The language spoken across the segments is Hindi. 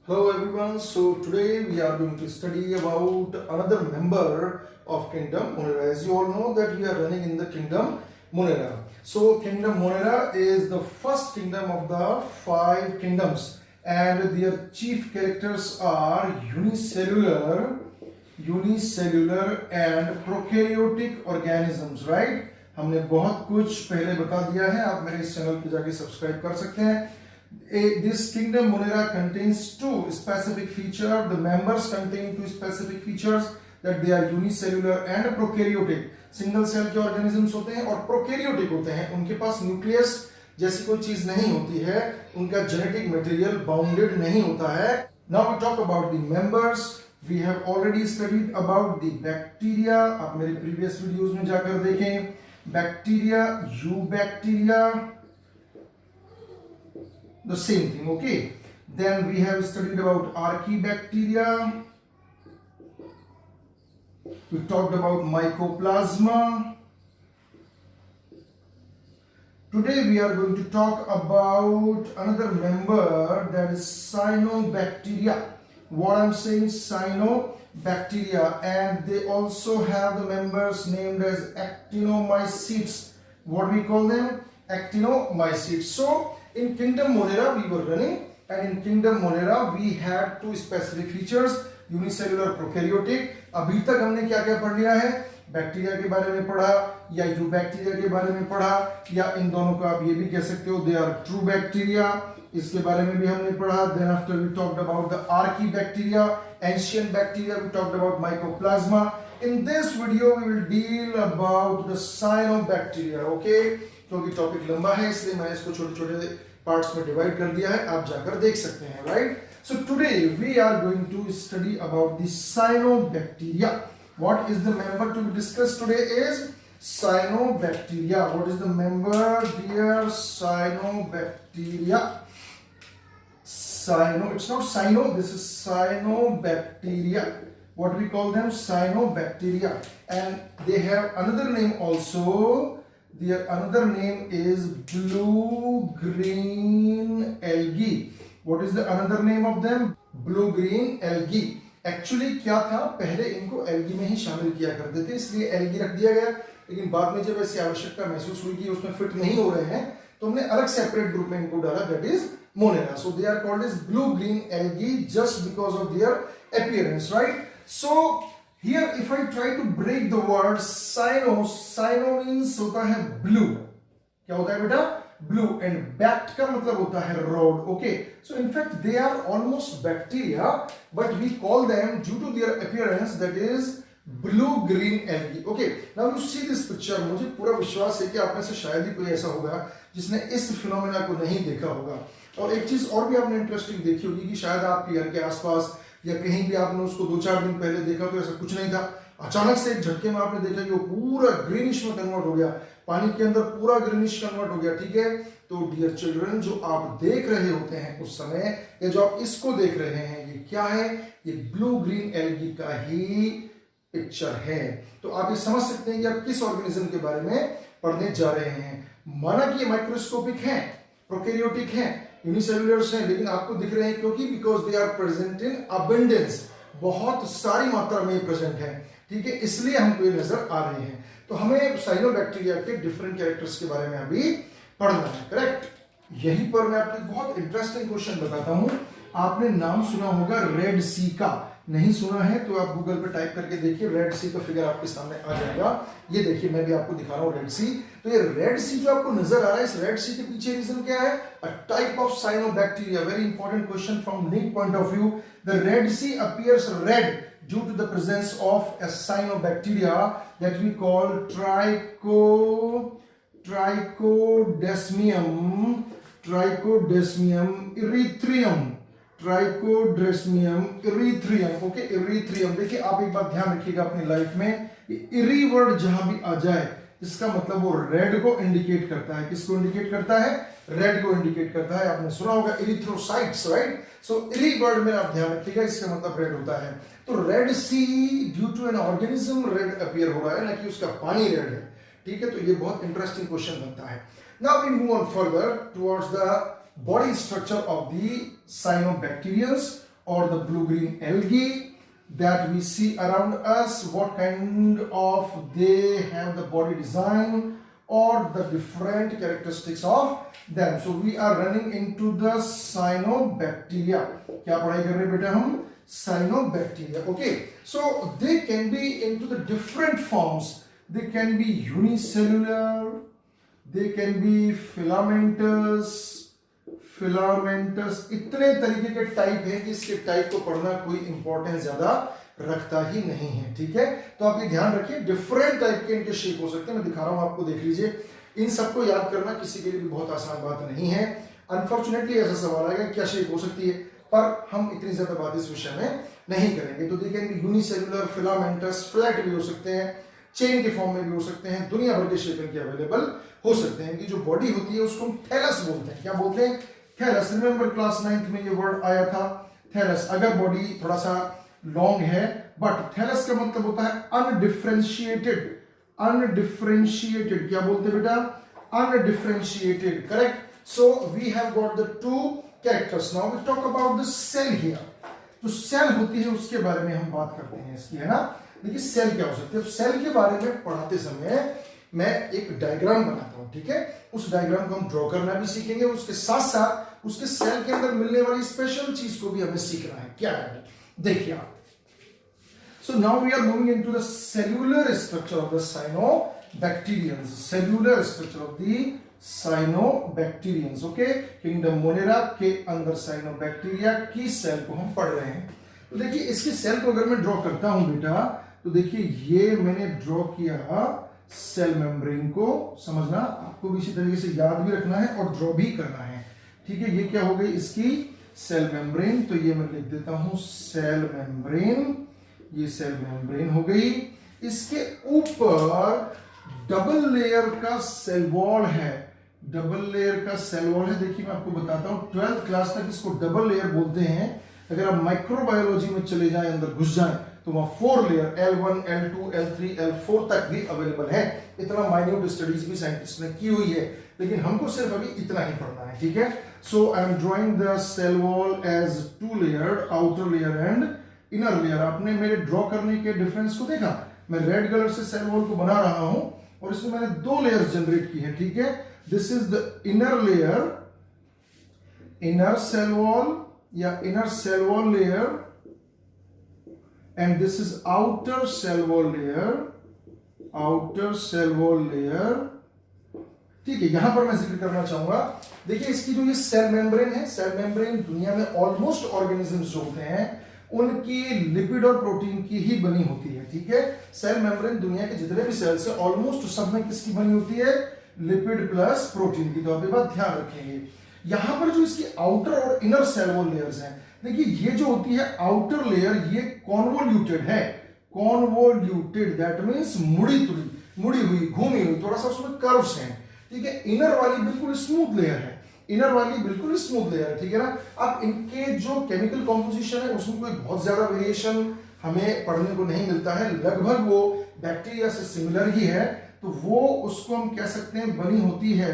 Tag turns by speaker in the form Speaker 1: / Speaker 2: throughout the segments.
Speaker 1: Hello everyone, so today we are going to study about another member of Kingdom Monera. As you all know that we are running in the Kingdom Monera. So Kingdom Monera is the first kingdom of the 5 kingdoms and their chief characters are unicellular and prokaryotic organisms, right? हमने बहुत कुछ पहले बता दिया है, आप मेरे इस चैनल पे जाके सब्सक्राइब कर सकते हैं. This kingdom Monera contains 2 specific features. The members contain 2 specific features that they are unicellular and prokaryotic. Single cell के ऑर्गेनिजम्स होते हैं और प्रोकैरियोटिक होते हैं. उनके पास न्यूक्लियस जैसी कोई चीज नहीं होती है, उनका जेनेटिक मटेरियल बाउंडेड नहीं होता है. Now we talk about the members. We have already studied about the bacteria. आप मेरे प्रीवियस वीडियोस में जाकर देखें. Bacteria, eubacteria, the same thing, okay. Then we have studied about archaebacteria. We talked about mycoplasma. Today we are going to talk about another member, that is cyanobacteria. What I'm saying, cyanobacteria, and they also have the members named as actinomycetes. What we call them? Actinomycetes. So in Kingdom Monera we were running, and in Kingdom Monera we had 2 specific features, unicellular prokaryotic. अभी तक हमने क्या क्या पढ़ लिया है? बैक्टीरिया के बारे में पढ़ा, या यूबैक्टीरिया के बारे में पढ़ा, या इन दोनों का आप ये भी कह सकते हो दे आर ट्रू बैक्टीरिया, इसके बारे में भी हमने पढ़ा. Then after we talked about the archaebacteria, ancient bacteria, we talked about mycoplasma. In this video we will deal about the cyanobacteria, okay. क्योंकि टॉपिक लंबा है इसलिए मैंने इसको छोटे छोटे पार्ट्स में डिवाइड कर दिया है, आप जाकर देख सकते हैं, right. So today we are going to study about the cyanobacteria. What is the member to be discussed today is cyanobacteria. What is the member, dear? Cyanobacteria. It's not cyno, this is cyanobacteria. What we call them? Cyanobacteria. And they have another name also. Their another name is blue-green algae. What is the another name of them? Blue-green algae. Actually क्या था, पहले इनको एल्गी में ही शामिल किया करते थे, इसलिए एल्गी रख दिया गया. लेकिन बाद में जब ऐसी आवश्यकता महसूस हुई कि उसमें फिट नहीं हो रहे हैं, तो हमने अलग सेपरेट ग्रुप में इनको डाला, that is Monera. So they are called as blue green algae just because of their appearance, right. So here if I try to break the word cyano, cyano means होता है ब्लू. क्या होता है बेटा? ब्लू. एंड बैक्ट का मतलब होता है rod, okay. So in fact they are almost bacteria, but we call them due to their appearance that is blue green algae, okay. Now you see this picture. मुझे पूरा विश्वास है कि आप में से शायद ही कोई ऐसा होगा जिसने इस फिनोमेना को नहीं देखा होगा. और एक चीज और भी आपने इंटरेस्टिंग देखी होगी कि शायद आपके घर के आसपास या कहीं भी आपने उसको 2-4 दिन पहले देखा तो ऐसा कुछ नहीं था. अचानक से एक झटके में आपने देखा कि वो पूरा ग्रीनिश में कन्वर्ट हो गया, पानी के अंदर पूरा ग्रीनिश कन्वर्ट हो गया, ठीक है. तो डियर चिल्ड्रन, जो आप देख रहे होते हैं उस समय, या जो आप इसको देख रहे हैं, ये क्या है? ये ब्लू ग्रीन एल्गी का ही पिक्चर है. तो आप ये समझ सकते हैं कि आप किस ऑर्गेनिज्म के बारे में पढ़ने जा रहे हैं. माना कि ये माइक्रोस्कोपिक हैं, प्रोकैरियोटिक हैं, यूनिसेल्युलर्स हैं, लेकिन आपको दिख रहे हैं क्योंकि because they are present in abundance, बहुत सारी मात्रा में प्रेजेंट है, ठीक है, इसलिए हमको ये नजर आ रहे हैं. तो हमें साइनोबैक्टीरिया के डिफरेंट कैरेक्टर्स के बारे में अभी पढ़ना है, करेक्ट. यहीं पर मैं आपको बहुत इंटरेस्टिंग क्वेश्चन बताता हूं. आपने नाम सुना होगा रेड सी का, नहीं सुना है तो आप गूगल पे टाइप करके देखिए, रेड सी का फिगर आपके सामने आ जाएगा. ये देखिए, मैं भी आपको दिखा रहा हूं रेड सी. तो ये रेड सी जो आपको नजर आ रहा है, इस रेड सी के पीछे रीजन क्या है? A type of cyanobacteria. Very important question from NEET point of view. The red sea appears red due to the presence of a cyanobacteria that we call Trichodesmium erythraeum, okay. erythraeum, देखिए आप एक बात ध्यान रखिएगा अपनी लाइफ में, इरी वर्ड जहां भी आ जाए इसका मतलब वो रेड को इंडिकेट करता है. किसको इंडिकेट करता है? रेड को इंडिकेट करता है. आपने सुना होगा इरिथ्रोसाइट्स, राइट. सो इरी वर्ड में आप ध्यान रखिएगा, इसका मतलब रेड होता है. तो red sea due to an organism red appear हो रहा है, ना कि उसका पानी रेड है, ठीक है. तो ये बहुत इंटरेस्टिंग क्वेश्चन बनता है. Now we move on further towards the body structure of the cyanobacterians. or the blue-green algae that we see around us, what kind of they have the body design or the different characteristics of them. So we are running into the cyanobacteria. क्या पढ़ाई कर रहे हैं बेटा हम? Cyanobacteria. Okay, so they can be into the different forms. They can be unicellular, they can be filamentous, इतने तरीके के टाइप है कि इसके टाइप को पढ़ना कोई इंपॉर्टेंस ज्यादा रखता ही नहीं है, ठीक है। तो आप ये ध्यान रखिए, डिफरेंट टाइप के इनके शेप हो सकते हैं, मैं दिखा रहा हूं आपको, देख लीजिए। इन सबको याद करना किसी के लिए भी बहुत आसान बात नहीं है। अनफॉर्चुनेटली ऐसा सवाल आएगा क्या शेप हो सकती है, पर हम इतनी ज्यादा बात इस विषय में नहीं करेंगे। तो देखेंगे यूनिसेलुलर, फिलामेंटस, फ्लैट भी हो सकते हैं, चेन के फॉर्म में भी हो सकते हैं, दुनिया भर के शेप इनके अवेलेबल हो सकते हैं। कि जो बॉडी होती है उसको हम थैलस बोलते हैं। क्या बोलते हैं? थैलस। रिमेंबर क्लास 9th में ये वर्ड आया था, थैलस। अगर बॉडी थोड़ा सा लॉन्ग है, बट थैलस का मतलब होता है अनडिफरेंशिएटेड। अनडिफरेंशिएटेड क्या बोलते हैं बेटा? Undifferentiated, correct. So we have got the two characters. Now we talk about the cell here. जो सेल होती है उसके बारे में हम बात करते हैं इसकी, है ना। देखिए सेल क्या हो सकती है। सेल के बारे में पढ़ाते समय मैं एक डायग्राम बनाता हूं, ठीक है। उस डायग्राम को हम ड्रॉ करना भी सीखेंगे, उसके साथ साथ उसके सेल के अंदर मिलने वाली स्पेशल चीज को भी हमें सीखना है। क्या है देखिए आप। So now we are moving into the cellular structure of the cyanobacterians. Cellular structure of the cyanobacterians, okay. Kingdom Monera के अंदर साइनोबैक्टीरिया की सेल को हम पढ़ रहे हैं। तो देखिए इसकी सेल को अगर मैं ड्रॉ करता हूं बेटा, तो देखिए ये मैंने ड्रॉ किया सेल मेम्ब्रेन को। समझना, आपको भी इसी तरीके से याद भी रखना है और ड्रॉ भी करना है, ठीक है। ये क्या हो गई इसकी सेल मेम्ब्रेन। तो ये मैं लिख देता हूं सेल मेम्ब्रेन। ये सेल मेम्ब्रेन हो गई। इसके ऊपर डबल लेयर का सेल वॉल है। डबल लेयर का सेल वॉल है। देखिए मैं आपको बताता हूं, 12th क्लास तक इसको डबल लेयर बोलते हैं। अगर आप माइक्रोबायोलॉजी में चले जाएं, अंदर घुस जाएं, तो वहां 4 layer L1, L2, L3, L4 तक भी अवेलेबल है। इतना माइन्यूट स्टडीज भी साइंटिस्ट ने की हुई है, लेकिन हमको सिर्फ अभी इतना ही पढ़ना है, ठीक है। So I am drawing the cell wall as 2 layer, outer layer and inner layer. आपने मेरे ड्रॉ करने के डिफरेंस को देखा। मैं रेड कलर से सेल वॉल को बना रहा हूं और इसमें मैंने 2 लेयर जनरेट की है, ठीक है। This is the inner layer, inner cell wall या inner cell wall layer, and this is outer cell wall layer, outer cell wall layer, ठीक है। यहां पर मैं जिक्र करना चाहूंगा, देखिए इसकी जो ये सेल मेम्ब्रेन है, सेल मेम्ब्रेन दुनिया में ऑलमोस्ट ऑर्गेनिजम्स जो होते हैं उनकी लिपिड और प्रोटीन की ही बनी होती है, ठीक है। सेल मेम्ब्रेन दुनिया के जितने भी सेल्स है ऑलमोस्ट सब में किसकी बनी होती है? लिपिड प्लस प्रोटीन की। तो आप ये बात ध्यान रखेंगे। यहां पर जो इसकी आउटर और इनर सेल वॉल लेयर्स हैं, देखिए ये जो होती है आउटर लेयर, ये कॉन्वोल्यूटेड है। कॉन्वोल्यूटेड दैट मींस मुड़ी तुड़ी, मुड़ी हुई, घूमी हुई, थोड़ा सा उसमें कर्व्स हैं, ठीक है। इनर वाली बिल्कुल स्मूथ लेयर है, इनर वाली बिल्कुल स्मूथ लेयर है, ठीक है ना। अब इनके जो केमिकल कॉम्पोजिशन है उसमें कोई बहुत ज्यादा वेरिएशन हमें पढ़ने को नहीं मिलता है, लगभग वो बैक्टीरिया से सिमिलर ही है। तो वो उसको हम कह सकते हैं बनी होती है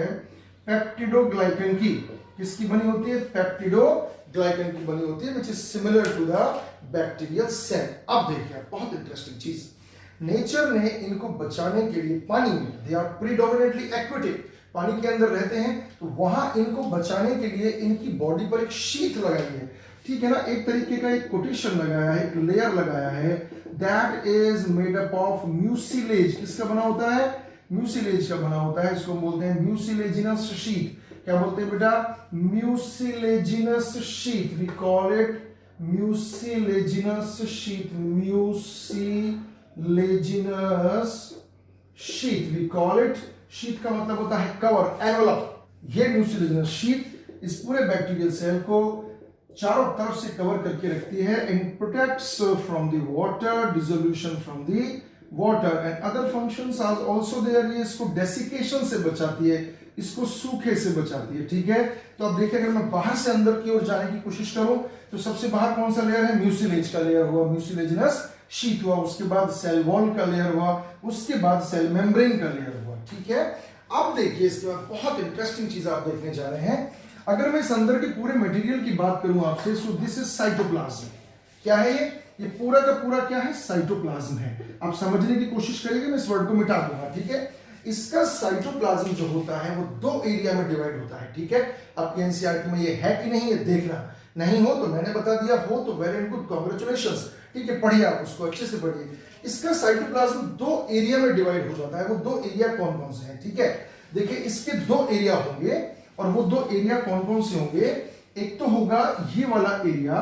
Speaker 1: पेप्टिडोग्लाइकन की। किसकी बनी होती है? पेप्टिडोग्लाइकन की बनी होती है, which is similar to the bacterial cell. अब देखिए बहुत इंटरेस्टिंग चीज, नेचर ने इनको बचाने के लिए पानी में, दे आर प्रीडोमिनेटली एक्वेटिक, पानी के अंदर रहते हैं, तो वहां इनको बचाने के लिए इनकी बॉडी पर एक शीथ लगाई है, ठीक है ना। एक तरीके का एक कोटेशन लगाया है, एक लेयर लगाया है, that is made up of mucilage. किसका बना होता है? म्यूसिलेज का बना होता है। इसको बोलते हैं म्यूसिलेजिनस शीथ। क्या बोलते हैं बेटा? Mucilaginous sheath. We call it mucilaginous sheath. Mucilaginous sheath we call it. Sheath का मतलब होता है कवर, एनवलप। ये म्यूसिलेजिनस शीथ इस पूरे बैक्टीरियल सेल को चारों तरफ से कवर करके रखती है and protects from the water, dissolution from the water and other functions are also there. ये इसको डेसिकेशन से बचाती है, इसको सूखे से बचाती है, ठीक है। तो अब देखिए, अगर मैं बाहर से अंदर की ओर जाने की कोशिश करूं तो सबसे बाहर कौन सा लेयर है? म्यूसिलेज का लेयर हुआ, म्यूसिलेजिनस शीथ हुआ, उसके बाद सेल वॉल का लेयर हुआ, उसके बाद सेल मेम्ब्रेन का लेयर हुआ, ठीक है। अब देखिए इसके बाद बहुत इंटरेस्टिंग चीज आप देखने जा रहे हैं। अगर मैं इस अंदर के पूरे मटेरियल की बात करूं आपसे, सो दिस इज साइटोप्लाज्म। क्या है ये पूरा का पूरा क्या है, साइटोप्लाज्म है। आप समझने की कोशिश करेंगे, मैं इस वर्ड को मिटा दूंगा, ठीक है। इसका साइटोप्लाज्म जो होता है वो दो एरिया में डिवाइड होता है, ठीक है। आपके एनसीईआरटी में ये है कि नहीं, ये देखना। नहीं हो तो मैंने बता दिया, हो तो वेरी एंड गुड, कांग्रेचुलेशंस, ठीक है। पढ़िए आप उसको अच्छे से पढ़िए। इसका साइटोप्लाज्म दो एरिया में डिवाइड हो जाता है। वो दो एरिया कौन कौन से हैं, ठीक है। देखिए इसके दो एरिया होंगे, और वो दो एरिया कौन कौन से होंगे। एक तो होगा ये वाला एरिया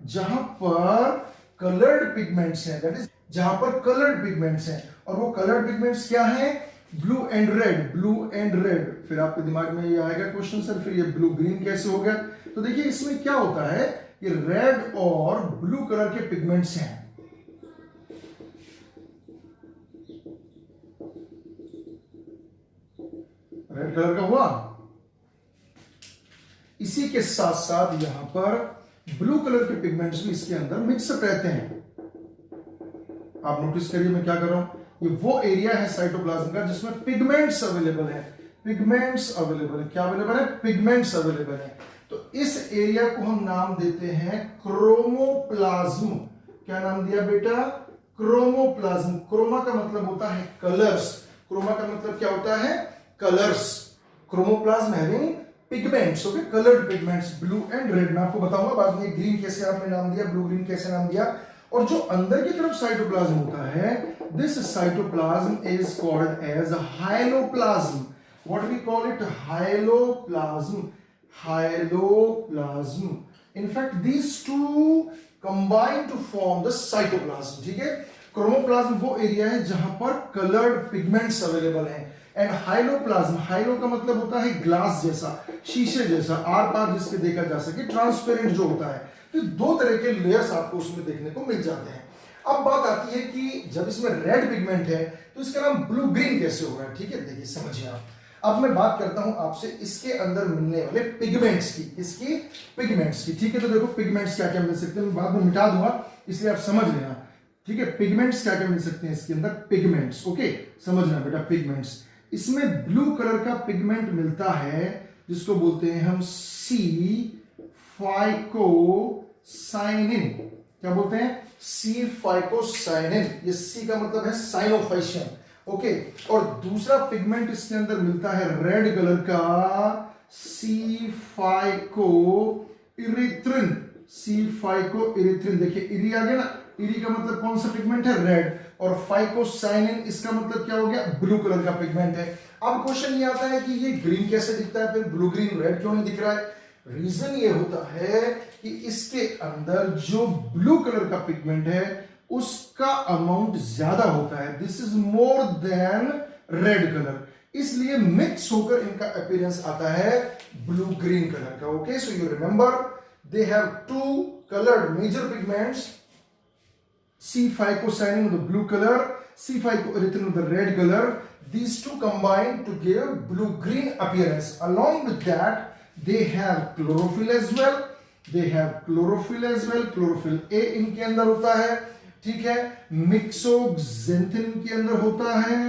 Speaker 1: जहां पर कलर्ड पिगमेंट्स हैं, दैट इज जहां पर कलर्ड पिगमेंट्स हैं। और वो कलर्ड पिगमेंट्स क्या हैं, blue and red, blue and red. फिर आपके दिमाग में ये आएगा क्वेश्चन, सर फिर ये ब्लू ग्रीन कैसे हो गया। तो देखिए इसमें क्या होता है, ये रेड और ब्लू कलर के पिगमेंट्स हैं। रेड कलर का हुआ, इसी के साथ साथ यहां पर ब्लू कलर के पिगमेंट्स भी इसके अंदर मिक्सअप रहते हैं। आप नोटिस करिए मैं क्या कर रहा हूं, ये वो एरिया है साइटोप्लाज्म का जिसमें पिगमेंट्स अवेलेबल है। पिगमेंट्स अवेलेबल है, क्या अवेलेबल है, पिगमेंट्स अवेलेबल है। तो इस एरिया को हम नाम देते हैं क्रोमोप्लाज्म। क्या नाम दिया बेटा, क्रोमोप्लाज्म। क्रोमा का मतलब होता है कलर्स, क्रोमा का मतलब क्या होता है, colours. Chromoplasm having pigments, okay, coloured pigments, blue and red. मैं आपको बताऊंगा बाद में ग्रीन कैसे आपने नाम दिया, ब्लू ग्रीन कैसे नाम दिया। और जो अंदर की तरफ साइटोप्लाज्म होता है, this cytoplasm is called as hyaloplasm. What we call it, hyaloplasm, hyaloplasm. In fact these two combine to form the cytoplasm, ठीक है। क्रोमोप्लाज्म वो एरिया है जहां पर कलर्ड पिगमेंट्स अवेलेबल हैं, एंड हाइलोप्लाज्म, हाइलो का मतलब होता है ग्लास जैसा, शीशे जैसा, आर पार जिसके देखा जा सके, ट्रांसपेरेंट जो होता है। तो दो तरह के लेयर्स आपको उसमें देखने को मिल जाते हैं। अब बात आती है कि जब इसमें रेड पिगमेंट है तो इसका नाम ब्लू ग्रीन कैसे होगा, ठीक है। देखिए समझिए आप, अब मैं बात करता हूं आपसे इसके अंदर मिलने वाले पिगमेंट्स की, इसकी पिगमेंट्स की, ठीक है। तो देखो पिगमेंट्स क्या क्या मिल सकते हैं, मैं बाद में मिटा दूंगा इसलिए आप समझ लेना, ठीक है। पिगमेंट्स क्या क्या मिल सकते हैं इसके अंदर, पिगमेंट्स, ओके, समझना बेटा। पिगमेंट्स, इसमें ब्लू कलर का पिगमेंट मिलता है जिसको बोलते हैं हम सी फाइकोसाइनिन। क्या बोलते हैं, सी फाइकोसाइनिन। ये सी का मतलब है साइनोफाइशियन, ओके। और दूसरा पिगमेंट इसके अंदर मिलता है रेड कलर का, सी फाइको इरिथ्रिन, सी फाइको इरिथ्रिन। देखिए इरी आ गया ना, इरी का मतलब कौन सा पिगमेंट है, रेड, और फाइकोसाइनिन इसका मतलब क्या हो गया, ब्लू कलर का पिगमेंट है। अब क्वेश्चन ये आता है कि ये ग्रीन कैसे दिखता है, फिर ब्लू ग्रीन रेड क्यों नहीं दिख रहा है। रीजन ये होता है कि इसके अंदर जो ब्लू कलर का पिगमेंट है उसका अमाउंट ज्यादा होता है, this is more than red colour, इसलिए मिक्स होकर इनका अपीयरेंस आता है ब्लू ग्रीन कलर का, okay. So you remember they have two coloured major pigments, C-phycocyanin with the blue color, C-phycoerythrin with the red color. These two combine to give blue-green appearance. Along with that, they have chlorophyll as well. They have chlorophyll as well. Chlorophyll A इनके अंदर होता है, ठीक है। मिक्सोक्सेंथिन इनके अंदर होता है।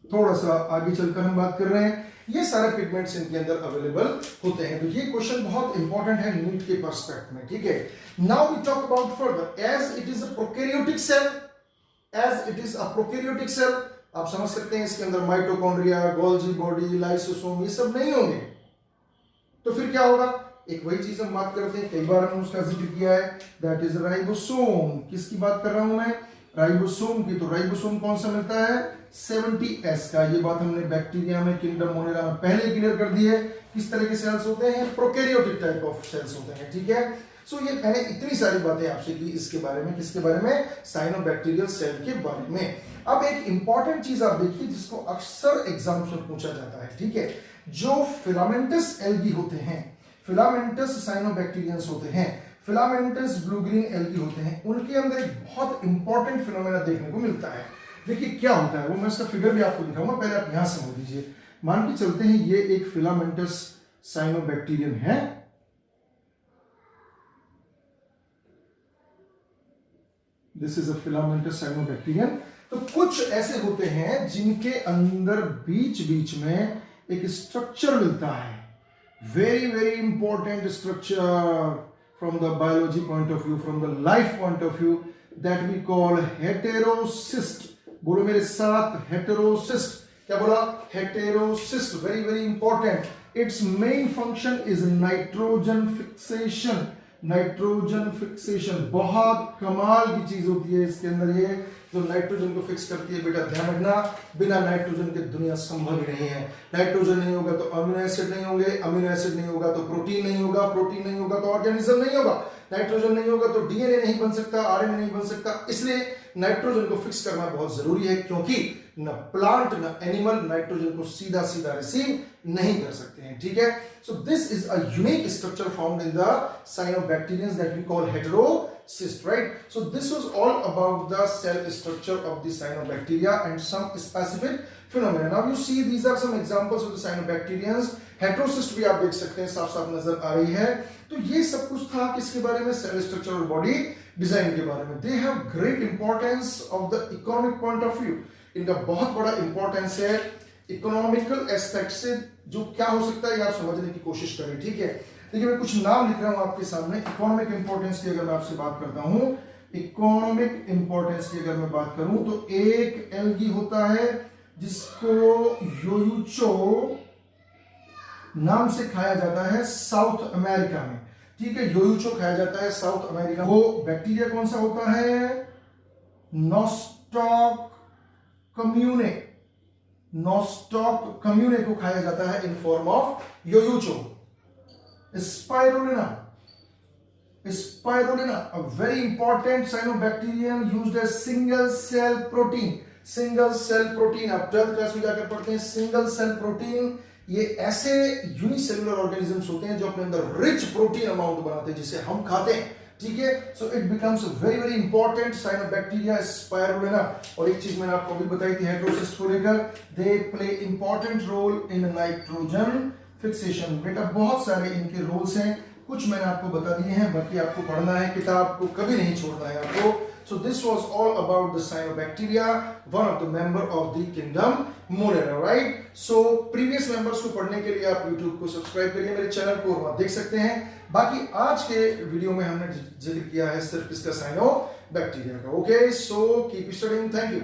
Speaker 1: थोड़ा सा आगे चलकर हम बात कर रहे हैं, ये सारे पिगमेंट्स इनके अंदर अवेलेबल होते हैं। तो ये क्वेश्चन बहुत इंपॉर्टेंट है नीट के पर्सपेक्ट में, ठीक है। Now we talk about further, as it is a prokaryotic cell, as it is a prokaryotic cell, आप समझ सकते हैं इसके अंदर माइटोकॉन्ड्रिया, गोल्जी बॉडी, लाइसोसोम ये सब नहीं होंगे। तो फिर क्या होगा, एक वही चीज हम बात करते हैं, कई बार हमने उसका जिक्र किया है, दैट इज राइबोसोम। किसकी बात कर रहा हूं मैं, राइबोसोम की। तो राइबोसोम कौन सा मिलता है, 70S का। ये बात हमने बैक्टीरिया में, किंगडम मोनेरा में पहले क्लियर कर दी है, किस तरह के सेल्स होते हैं, प्रोकैरियोटिक टाइप ऑफ सेल्स होते हैं, ठीक है। सो ये मैंने इतनी सारी बातें आपसे की इसके बारे में, किसके बारे में, साइनोबैक्टीरियल सेल के बारे में। अब एक इंपॉर्टेंट चीज आप देखिए जिसको अक्सर एग्जाम्स में पूछा जाता है, ठीक है। जो फिलामेंटस एल्गी होते हैं, फिलामेंटस साइनोबैक्टीरियंस होते हैं, फिलामेंटस ब्लू ग्रीन एल्गी होते हैं, उनके अंदर एक बहुत इंपॉर्टेंट फिनोमेना देखने को मिलता है। देखिए क्या होता है वो, मैं इसका फिगर भी आपको दिखाऊंगा, पहले आप यहां समझ लीजिए। मान के चलते हैं ये एक फिलामेंटस साइनोबैक्टीरियम है, this is a filamentous cyanobacterium. तो कुछ ऐसे होते हैं जिनके अंदर बीच बीच में एक स्ट्रक्चर मिलता है, very important structure from the biology point of view, from the life point of view, that we call heterocyst. बोलो मेरे साथ, heterocyst. क्या बोला? Heterocyst, very important. Its main function is nitrogen fixation. Nitrogen fixation बहुत कमाल की चीज होती है इसके अंदर, ये जो नाइट्रोजन को फिक्स करती है। बेटा ध्यान रखना, बिना नाइट्रोजन के दुनिया संभव ही नहीं है। नाइट्रोजन नहीं होगा तो अमीनो एसिड नहीं होंगे, अमीनो एसिड नहीं होगा तो प्रोटीन नहीं होगा, प्रोटीन नहीं होगा तो ऑर्गेनिज्म नहीं होगा, नाइट्रोजन नहीं होगा तो डीएनए नहीं बन सकता, आरएनए नहीं बन सकता। इसलिए नाइट्रोजन को फिक्स करना बहुत जरूरी है, क्योंकि न प्लांट न एनिमल नाइट्रोजन को सीधा सीधा रिसीव नहीं कर सकते हैं। ठीक है, so this is a unique structure found in the cyanobacterians that we call heterocyst, right? So this was all about the cell structure of the cyanobacteria and some specific phenomena. Now you see these are some examples of the cyanobacterians. Heterocyst भी आप देख सकते हैं, साफ साफ नजर आ रही है। तो ये सब कुछ था किसके बारे में? सेल स्ट्रक्चर और बॉडी डिजाइन के बारे में। They have great importance of the economic point of view. इनका बहुत बड़ा इंपॉर्टेंस है इकोनॉमिकल एस्पेक्ट से। जो क्या हो सकता है ये आप समझने की कोशिश करें। ठीक है, देखिए मैं कुछ नाम लिख रहा हूं आपके सामने। इकोनॉमिक इंपॉर्टेंस की अगर मैं आपसे बात करता हूं, इकोनॉमिक इंपॉर्टेंस की अगर मैं बात करूं तो एक एल्गी होता है जिसको योयूचो नाम से खाया जाता है साउथ अमेरिका में। ठीक है, योयूचो खाया जाता है साउथ अमेरिका। वो बैक्टीरिया कौन सा होता है? नोस्टॉक कम्यूने। नोस्टॉक कम्यूने को खाया जाता है इन फॉर्म ऑफ योयूचो। Spirulina, spirulina a very important cyanobacterium used as single cell protein। Single cell protein आप 12th क्लास में जाकर पढ़ते हैं। सिंगल सेल प्रोटीन ये ऐसे यूनिसेलुलर ऑर्गेनिजम्स होते हैं जो अपने अंदर रिच प्रोटीन अमाउंट बनाते हैं जिसे हम खाते हैं। ठीक है, so it becomes very important cyanobacteria spirulina. और एक चीज मैंने आपको अभी बताई थी हेटेरोसिस्ट को लेकर, they play important role in nitrogen fixation. बेटा बहुत सारे इनके रोल्स हैं, कुछ मैंने आपको बता दिए हैं, बाकी आपको पढ़ना है, किताब को कभी नहीं छोड़ना है आपको। So this was all about the cyanobacteria, one of the member of the kingdom Monera, right? So previous members को पढ़ने के लिए आप YouTube को सब्सक्राइब करिए मेरे चैनल को, और वहाँ देख सकते हैं। बाकी आज के वीडियो में हमने जिक्र किया है सिर्फ इसका साइनोबैक्टीरिया का। Okay, so keep studying, thank you.